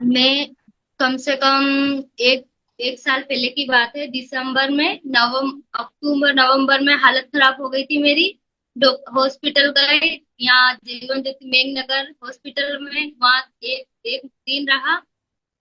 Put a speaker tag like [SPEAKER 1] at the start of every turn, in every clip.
[SPEAKER 1] मैं कम से कम एक एक साल पहले की बात है। दिसंबर में अक्टूबर नवंबर में हालत खराब हो गई थी मेरी। हॉस्पिटल गए, यहाँ जीवन ज्योति मेघनगर हॉस्पिटल में। वहाँ एक एक दिन रहा।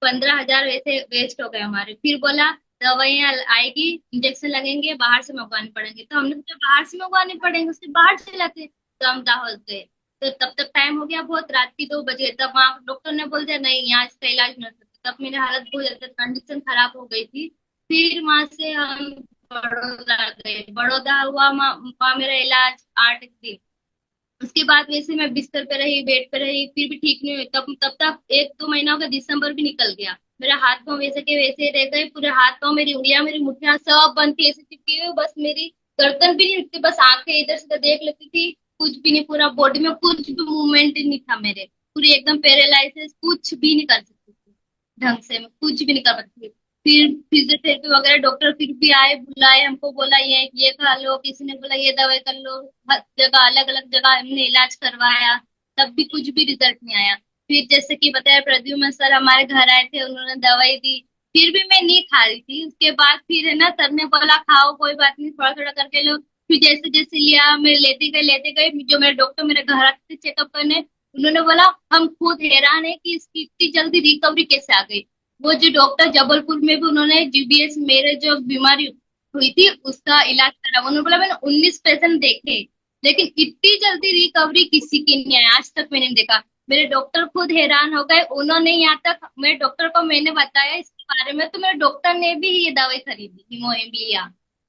[SPEAKER 1] 15,000 वैसे वेस्ट हो गए हमारे। फिर बोला दवाइयाँ आएगी, इंजेक्शन लगेंगे, बाहर से मंगवाने पड़ेंगे। तो हमने सोचा बाहर से मंगवाने पड़ेंगे, उससे बाहर से लाते। तो हम दाहोद गए। तो तब तक टाइम हो गया बहुत, रात की 2 बजे। तब वहाँ डॉक्टर ने बोल दिया नहीं, यहाँ इसका इलाज नहीं हो सकता। तब मेरी हालत बहुत ज्यादा कंडीशन खराब हो गई थी। फिर वहां से हम बड़ौदा गए। बड़ौदा हुआ वहाँ मेरा इलाज 8 दिन। उसके बाद वैसे मैं बिस्तर पे रही, बेड पे रही, फिर भी ठीक नहीं हुई। तब तब तक 1-2 महीना हो गया, दिसंबर भी निकल गया। मेरा हाथ पाँव वैसे के वैसे ही रह गए। पूरे हाथ पाँव, मेरी उंगलियां, मेरी मुठ्ठियां सब बंद थी, ऐसे चिपकी हुई। बस मेरी गर्दन भी नहीं उठती, बस आंखें इधर से उधर देख लेती थी। कुछ भी नहीं, पूरा बॉडी में कुछ भी मूवमेंट नहीं था मेरे। पूरी एकदम पैरालाइसिस, कुछ भी नहीं कर सकती थी ढंग से। मैं कुछ भी नहीं कर सकती। फिर फिजियोथेरेपी वगैरह डॉक्टर फिर भी आए, बुलाए, हमको बोला ये खा लो, किसी ने बोला ये दवाई कर लो। हर जगह अलग अलग जगह हमने इलाज करवाया, तब भी कुछ भी रिजल्ट नहीं आया। फिर जैसे कि बताया, प्रद्युमन सर हमारे घर आए थे, उन्होंने दवाई दी। फिर भी मैं नहीं खा रही थी। उसके बाद फिर है ना, सर ने बोला खाओ, कोई बात नहीं, थोड़ा थोड़ा करके लो। फिर जैसे जैसे लिया, मैं लेते गए। जो मेरे डॉक्टर मेरे घर आते थे चेकअप करने, उन्होंने बोला हम खुद हैरान है कि इसकी इतनी जल्दी रिकवरी कैसे आ गई। वो जो डॉक्टर जबलपुर में भी, उन्होंने जीबीएस, मेरे जो बीमारी हुई थी उसका इलाज करा। उन्होंने बोला मैंने 19 पेशेंट देखे, लेकिन इतनी जल्दी रिकवरी किसी की नहीं है, आज तक मैंने नहीं देखा। मेरे डॉक्टर खुद हैरान हो गए। उन्होंने यहाँ तक, मेरे डॉक्टर को मैंने बताया इसके बारे में, तो मेरे डॉक्टर ने भी ये दवाई खरीदी, हिमोएम लिया।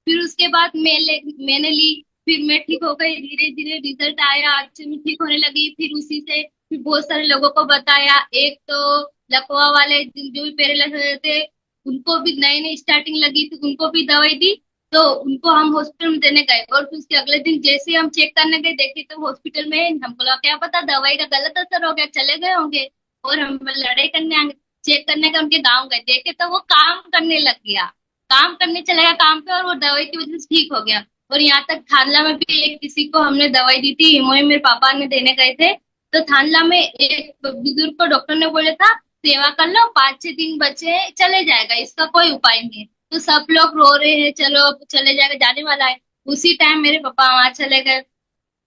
[SPEAKER 1] फिर उसके बाद मैंने ली। फिर मैं ठीक हो गई, धीरे धीरे रिजल्ट आया, अच्छे में ठीक होने लगी। फिर उसी से फिर बहुत सारे लोगों को बताया। एक तो लकवा वाले जो भी पैरालाइज थे, उनको भी नई नई स्टार्टिंग लगी थी, उनको भी दवाई दी। तो उनको हम हॉस्पिटल में देने गए, और फिर उसके अगले दिन जैसे ही हम चेक करने गए, देखे तो हॉस्पिटल में हमको लगा क्या पता दवाई का गलत असर हो गया, चले गए होंगे। और हम लड़ाई करने चेक करने का उनके गांव गए, देखे तो वो काम करने लग गया। काम करने चला गया काम पे, और वो दवाई की वजह से ठीक हो गया। और यहाँ तक थानला में भी एक किसी को हमने दवाई दी थी, हिमोई मेरे पापा ने देने गए थे। तो थानला में एक बुजुर्ग को डॉक्टर ने बोला था सेवा कर लो, 5-6 दिन बचे हैं, चले जाएगा, इसका कोई उपाय नहीं है। तो सब लोग रो रहे हैं, चलो अब चले जाएगा, जाने वाला है। उसी टाइम मेरे पापा वहां चले गए।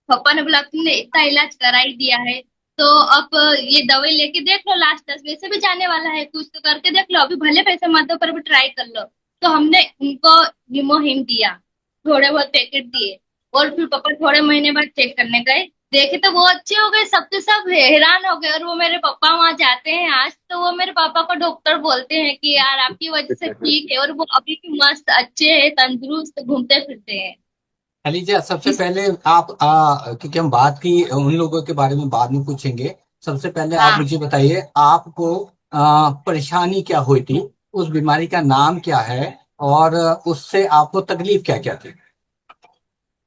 [SPEAKER 1] पापा ने बोला तुमने इतना इलाज करा ही दिया है, तो अब ये दवाई लेके देख लो, लास्ट तक वैसे भी जाने वाला है, कुछ तो करके देख लो, अभी भले पैसे मत दो पर भी ट्राई कर लो। तो हमने उनको निमोहिम दिया, थोड़े बहुत पैकेट दिए। और फिर पापा थोड़े महीने बाद चेक करने गए, देखे तो वो अच्छे हो गए, सब के सब हैरान हो गए। और वो मेरे पापा वहां जाते हैं आज, तो वो मेरे पापा को डॉक्टर बोलते हैं कि यार आपकी वजह से ठीक है, और वो अभी भी मस्त अच्छे है, तंदुरुस्त घूमते फिरते हैं।
[SPEAKER 2] खलीजा, सबसे
[SPEAKER 1] इस
[SPEAKER 2] पहले आप क्योंकि हम बात की उन लोगों के बारे में बाद में पूछेंगे। सबसे पहले आप
[SPEAKER 1] हाँ,
[SPEAKER 2] मुझे बताइए आपको परेशानी क्या हुई थी, उस बीमारी का नाम क्या है, और उससे आपको तकलीफ क्या क्या थी।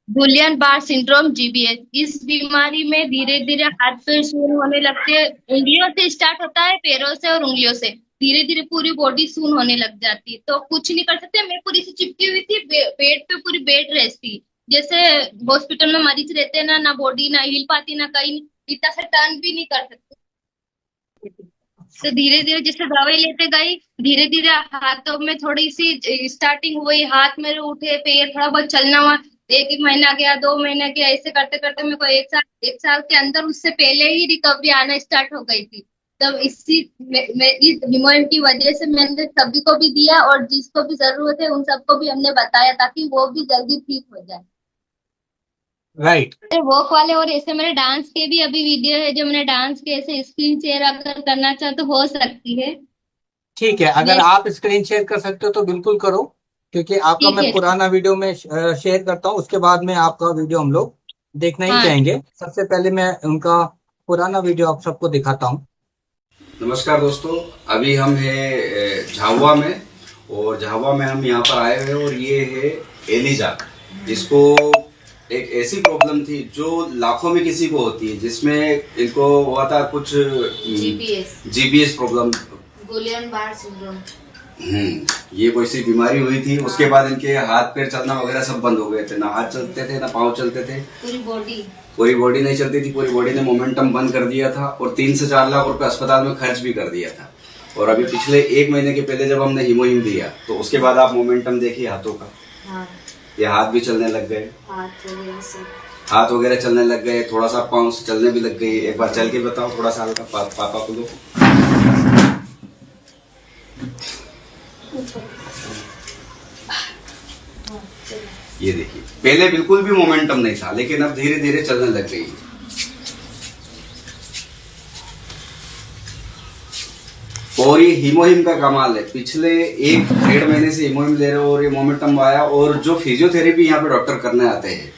[SPEAKER 1] गुलियन बार सिंड्रोम, जीबीएस। इस बीमारी में धीरे धीरे हाथ पैर सून होने लगते हैं। उंगलियों से स्टार्ट होता है, पैरों से और उंगलियों से धीरे धीरे पूरी बॉडी सून होने लग जाती है। तो कुछ नहीं कर सकते। मैं पूरी सी चिपकी हुई थी, बेड पे पूरी बेड रेस्ट थी। जैसे हॉस्पिटल में मरीज रहते हैं ना, ना बॉडी ना हिल पाती, ना कहीं इतना सा टर्न भी नहीं कर सकते। तो धीरे धीरे जैसे दवाई लेते गई, धीरे धीरे हाथों में थोड़ी सी स्टार्टिंग हुई, हाथ मेरे उठे, पैर थोड़ा बहुत चलना हुआ। एक एक महीना गया, 2 महीना गया, ऐसे करते करते मेरे को एक साल के अंदर उससे पहले ही रिकवरी आना स्टार्ट हो गई थी। तब इस हिमोएम की वजह से मैंने सभी को भी दिया, और जिसको भी जरूरत है उन सबको भी हमने बताया, ताकि वो भी जल्दी ठीक हो जाए।
[SPEAKER 2] राइट।
[SPEAKER 1] वॉक वाले और ऐसे मेरे डांस के भी अभी वीडियो है, जो मैंने डांस के ऐसे स्क्रीन शेयर अगर करना चाहो तो हो सकती है।
[SPEAKER 2] ठीक है, अगर
[SPEAKER 1] नेक्स्ट।
[SPEAKER 2] आप स्क्रीन शेयर कर सकते हो तो बिल्कुल करो, क्योंकि आपका
[SPEAKER 1] ठीक
[SPEAKER 2] मैं
[SPEAKER 1] है।
[SPEAKER 2] पुराना वीडियो में शेयर करता हूँ, उसके बाद में आपका वीडियो हम लोग देखना ही
[SPEAKER 1] हाँ।
[SPEAKER 2] चाहेंगे। सबसे पहले मैं उनका पुराना वीडियो आप सबको दिखाता हूँ।
[SPEAKER 3] नमस्कार दोस्तों, अभी हम हैं झाबुआ में। और झाबुआ में हम यहाँ पर आए हुए हैं, और ये है एलिजा। इसको एक ऐसी प्रॉब्लम थी जो लाखों में किसी को होती है, जिसमें इनको हुआ था कुछ जीबीएस प्रॉब्लम,
[SPEAKER 1] गुलियन बार सिंड्रोम।
[SPEAKER 3] ये कोई सी बीमारी हुई थी। उसके बाद इनके हाथ पैर चलना वगैरह सब बंद हो गए थे, ना हाथ चलते थे ना पाँव चलते थे, पूरी बॉडी नहीं चलती थी, पूरी बॉडी ने मोमेंटम बंद कर दिया था। और 3 से 4 लाख रुपए अस्पताल में खर्च भी कर दिया था। और अभी पिछले 1 महीने के पहले जब हमने हीमोहिम दिया तो उसके बाद आप मोमेंटम देखिए हाथों का।
[SPEAKER 4] हाँ,
[SPEAKER 3] ये हाथ भी चलने लग गए,
[SPEAKER 4] हाथ वगैरह सब
[SPEAKER 3] हाथ वगैरह चलने लग गए, थोड़ा सा पाँव से चलने भी लग गई। एक बार चल के बताओ थोड़ा सा हल्का, पापा को दो। ये देखिए, पहले बिल्कुल भी मोमेंटम नहीं था, लेकिन अब धीरे धीरे चलने लग गई। और ये हीमोहिम का कमाल है, पिछले 1-1.5 महीने से हीमोहिम ले रहे हो और ये मोमेंटम आया। और जो फिजियोथेरेपी यहाँ पे डॉक्टर करने आते हैं,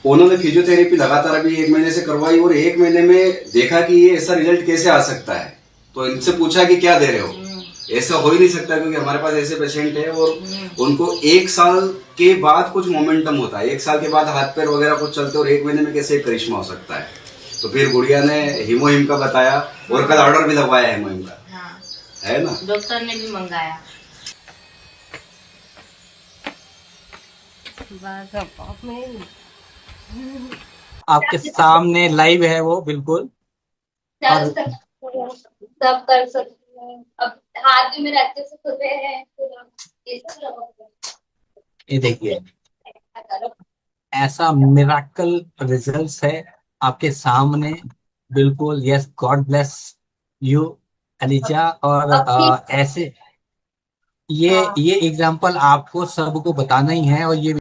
[SPEAKER 3] उन्होंने फिजियोथेरेपी लगातार अभी 1 महीने से करवाई और 1 महीने में देखा कि ये ऐसा रिजल्ट कैसे आ सकता है। तो इनसे पूछा कि क्या दे रहे हो, ऐसा हो ही नहीं सकता, क्योंकि हमारे पास ऐसे पेशेंट है और उनको 1 साल के बाद कुछ मोमेंटम होता है, 1 साल के बाद हाथ पैर वगैरह कुछ चलते, और 1 महीने में कैसे करिश्मा हो सकता है। तो फिर गुड़िया ने हीमोहिम का बताया और कल ऑर्डर भी लगवाया हीमोहिम का, है ना।
[SPEAKER 4] डॉक्टर ने भी मंगाया। बस अब मैं
[SPEAKER 2] आपके सामने लाइव है वो, बिल्कुल।
[SPEAKER 1] चल सब कर सकती हूँ। अब हाथ भी मेरे अच्छे से खुले हैं, ये सब लगोगे।
[SPEAKER 2] ये देखिए, ऐसा मिराकल रिजल्ट्स है आपके सामने, बिल्कुल। Yes, God bless you Eliza. और ऐसे ये एग्जाम्पल आपको सबको बताना ही है, और ये